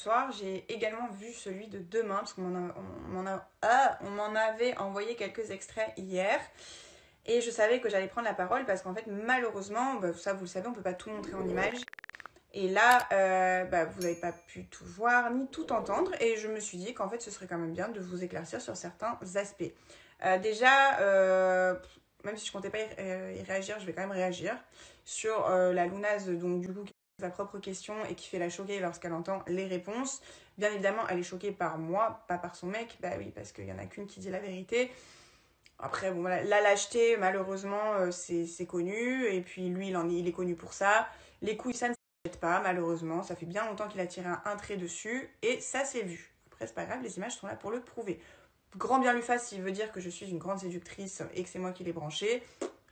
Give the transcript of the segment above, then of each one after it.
soir, j'ai également vu celui de demain, parce qu'on m'en avait envoyé quelques extraits hier. Et je savais que j'allais prendre la parole parce qu'en fait, malheureusement, ça vous le savez, on ne peut pas tout montrer en images. Et là, vous n'avez pas pu tout voir ni tout entendre. Et je me suis dit qu'en fait, ce serait quand même bien de vous éclaircir sur certains aspects. Même si je comptais pas y réagir, je vais quand même réagir sur la Lounaze, donc du coup, qui pose sa propre question et qui fait la choquer lorsqu'elle entend les réponses. Bien évidemment, elle est choquée par moi, pas par son mec. Bah oui, parce qu'il y en a qu'une qui dit la vérité. Après, bon, voilà, la lâcheté, malheureusement, c'est connu. Et puis, lui, il est connu pour ça. Les couilles, ça ne s'achète pas, malheureusement. Ça fait bien longtemps qu'il a tiré un trait dessus. Et ça s'est vu. Après, c'est pas grave, les images sont là pour le prouver. Grand bien lui fasse s'il veut dire que je suis une grande séductrice et que c'est moi qui l'ai branché.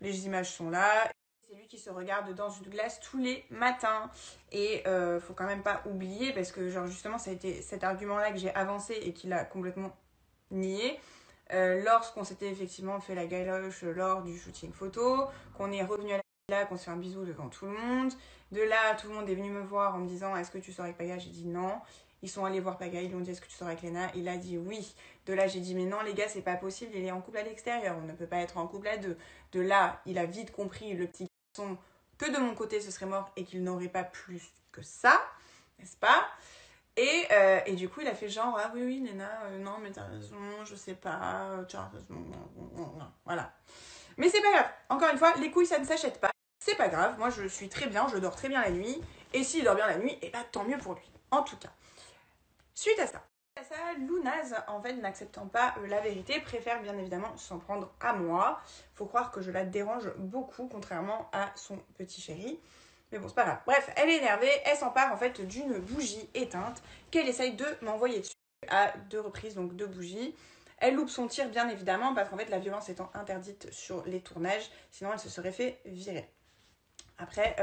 Les images sont là. C'est lui qui se regarde dans une glace tous les matins. Et faut quand même pas oublier, parce que, genre, justement, ça a été cet argument-là que j'ai avancé et qu'il a complètement nié. Lorsqu'on s'était effectivement fait la galoche lors du shooting photo, qu'on est revenu à la villa, qu'on se fait un bisou devant tout le monde. De là, tout le monde est venu me voir en me disant « Est-ce que tu sors avec Paga ?» J'ai dit non. Ils sont allés voir Paga, ils lui ont dit « Est-ce que tu sors avec Léna ?» Il a dit oui. De là, j'ai dit « Mais non les gars, c'est pas possible, il est en couple à l'extérieur, on ne peut pas être en couple à deux. » De là, il a vite compris, le petit garçon, que de mon côté ce serait mort et qu'il n'aurait pas plus que ça, n'est-ce pas ? Et du coup, il a fait genre, ah oui, Léna, non, mais t'as raison, je sais pas, tu as raison, voilà. Mais c'est pas grave, encore une fois, les couilles, ça ne s'achète pas, c'est pas grave, moi je suis très bien, je dors très bien la nuit, et s'il dort bien la nuit, et bah tant mieux pour lui, en tout cas. Suite à ça, Lounaze, en fait, n'acceptant pas la vérité, préfère bien évidemment s'en prendre à moi. Faut croire que je la dérange beaucoup, contrairement à son petit chéri. Mais bon, c'est pas grave. Bref, elle est énervée, elle s'empare en fait d'une bougie éteinte qu'elle essaye de m'envoyer dessus à 2 reprises, donc 2 bougies. Elle loupe son tir bien évidemment parce qu'en fait la violence étant interdite sur les tournages, sinon elle se serait fait virer. Après,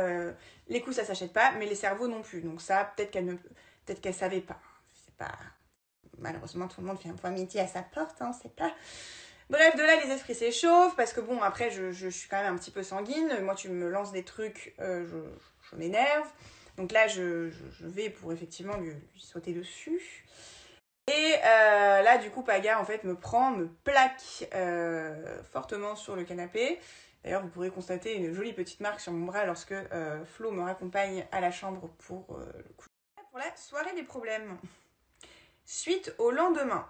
les coups ça s'achète pas, mais les cerveaux non plus. Donc ça, peut-être qu'elle savait pas. C'est pas... Malheureusement, tout le monde fait un point midi à sa porte, hein, c'est pas... Bref, de là, les esprits s'échauffent, parce que bon, après, je suis quand même un petit peu sanguine. Moi, tu me lances des trucs, je m'énerve. Donc là, je vais pour effectivement lui sauter dessus. Et là, du coup, Paga, en fait, me plaque fortement sur le canapé. D'ailleurs, vous pourrez constater une jolie petite marque sur mon bras lorsque Flo me raccompagne à la chambre pour le coup. Pour la soirée des problèmes. Suite au lendemain,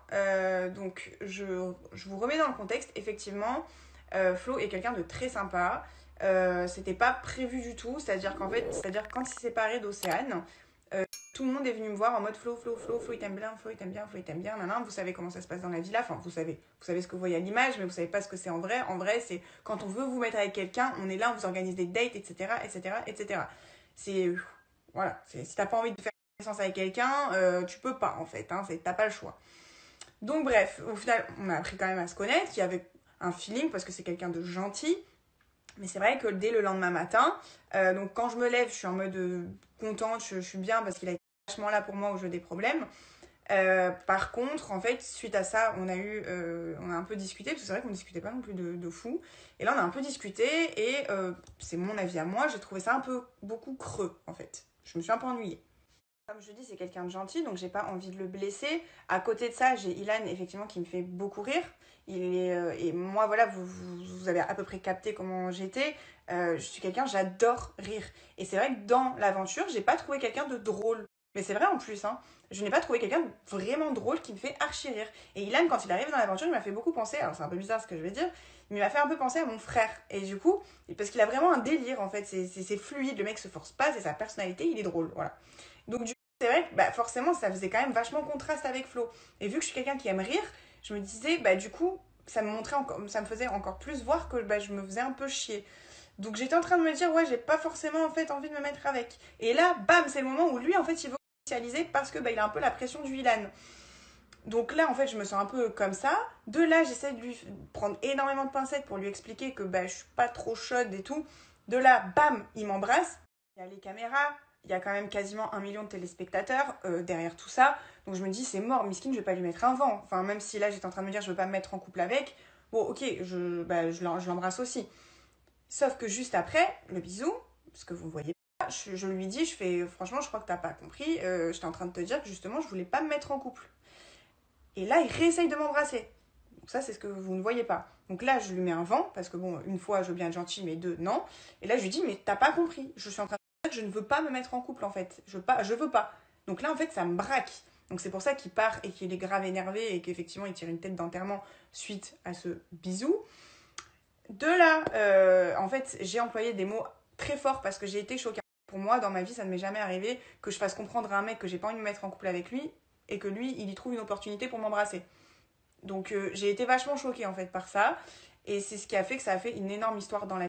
donc je vous remets dans le contexte, effectivement, Flo est quelqu'un de très sympa, c'était pas prévu du tout, c'est-à-dire quand il s'est séparé d'Océane, tout le monde est venu me voir en mode Flo, il t'aime bien, Flo, il t'aime bien, Flo, il t'aime bien, nanana, vous savez comment ça se passe dans la villa, enfin vous savez ce que vous voyez à l'image, mais vous savez pas ce que c'est en vrai. En vrai, c'est quand on veut vous mettre avec quelqu'un, on est là, on vous organise des dates, etc., etc., etc. C'est, voilà, si t'as pas envie de faire avec quelqu'un, tu peux pas en fait, hein, t'as pas le choix. Donc bref, au final, on a appris quand même à se connaître, il y avait un feeling parce que c'est quelqu'un de gentil, mais c'est vrai que dès le lendemain matin, donc quand je me lève, je suis en mode contente, je suis bien parce qu'il a été vachement là pour moi où j'ai des problèmes. Par contre, en fait, suite à ça, on a un peu discuté, parce que c'est vrai qu'on discutait pas non plus de fou. Et là, on a un peu discuté, et c'est mon avis à moi, j'ai trouvé ça un peu beaucoup creux, en fait. Je me suis un peu ennuyée. Comme je dis, c'est quelqu'un de gentil, donc j'ai pas envie de le blesser. À côté de ça, j'ai Ilan, effectivement, qui me fait beaucoup rire. Et moi, voilà, vous avez à peu près capté comment j'étais. Je suis quelqu'un, j'adore rire. Et c'est vrai que dans l'aventure, j'ai pas trouvé quelqu'un de drôle. Mais c'est vrai en plus, hein. Je n'ai pas trouvé quelqu'un de vraiment drôle qui me fait archi rire. Et Ilan, quand il arrive dans l'aventure, il m'a fait beaucoup penser, alors c'est un peu bizarre ce que je vais dire, mais il m'a fait un peu penser à mon frère. Et du coup, parce qu'il a vraiment un délire, en fait. C'est fluide, le mec se force pas, c'est sa personnalité, il est drôle, voilà. Donc du coup, c'est vrai que forcément, ça faisait quand même vachement contraste avec Flo. Et vu que je suis quelqu'un qui aime rire, je me disais, du coup, ça me faisait encore plus voir que je me faisais un peu chier. Donc j'étais en train de me dire, ouais, j'ai pas forcément en fait envie de me mettre avec. Et là, bam, c'est le moment où lui, en fait, il veut socialiser parce que il a un peu la pression du Ilan. Donc là, en fait, je me sens un peu comme ça. De là, j'essaie de lui prendre énormément de pincettes pour lui expliquer que je suis pas trop chaude et tout. De là, bam, il m'embrasse. Il y a les caméras, il y a quand même quasiment 1 million de téléspectateurs derrière tout ça. Donc je me dis, c'est mort, Miskine, je vais pas lui mettre un vent. Enfin, même si là, j'étais en train de me dire, je veux pas me mettre en couple avec. Bon, ok, je l'embrasse aussi. Sauf que juste après, le bisou, ce que vous voyez je lui dis, je fais, franchement, je crois que t'as pas compris. J'étais en train de te dire que justement, je voulais pas me mettre en couple. Et là, il réessaye de m'embrasser. Donc ça, c'est ce que vous ne voyez pas. Donc là, je lui mets un vent, parce que bon, une fois, je veux bien être gentille, mais deux, non. Et là, je lui dis, mais t'as pas compris. Je suis en train de dire que je ne veux pas me mettre en couple, en fait. Je veux pas. Donc là, en fait, ça me braque. Donc c'est pour ça qu'il part et qu'il est grave énervé et qu'effectivement, il tire une tête d'enterrement suite à ce bisou. De là, en fait, j'ai employé des mots très forts parce que j'ai été choquée. Pour moi, dans ma vie, ça ne m'est jamais arrivé que je fasse comprendre à un mec que j'ai pas envie de me mettre en couple avec lui et que lui, il y trouve une opportunité pour m'embrasser. Donc j'ai été vachement choquée en fait par ça. Et c'est ce qui a fait que ça a fait une énorme histoire dans la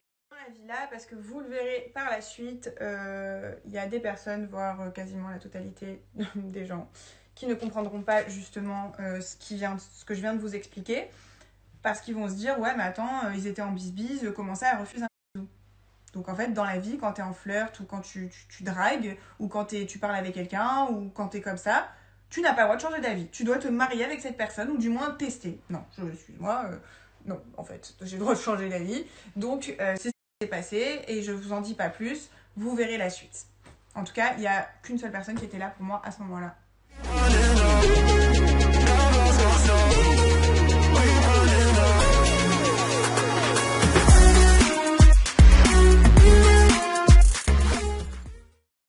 villa parce que vous le verrez par la suite, il y a des personnes, voire quasiment la totalité des gens, qui ne comprendront pas justement ce que je viens de vous expliquer. Parce qu'ils vont se dire, ouais mais attends, ils étaient en bisbise, comment ça, elle refuse un bisou. Donc en fait, dans la vie, quand t'es en flirt ou quand tu dragues, ou quand tu parles avec quelqu'un, ou quand t'es comme ça, tu n'as pas le droit de changer d'avis. Tu dois te marier avec cette personne, ou du moins tester. Non, excuse-moi, non, en fait, j'ai le droit de changer d'avis. Donc c'est ce qui s'est passé, et je vous en dis pas plus, vous verrez la suite. En tout cas, il n'y a qu'une seule personne qui était là pour moi à ce moment-là.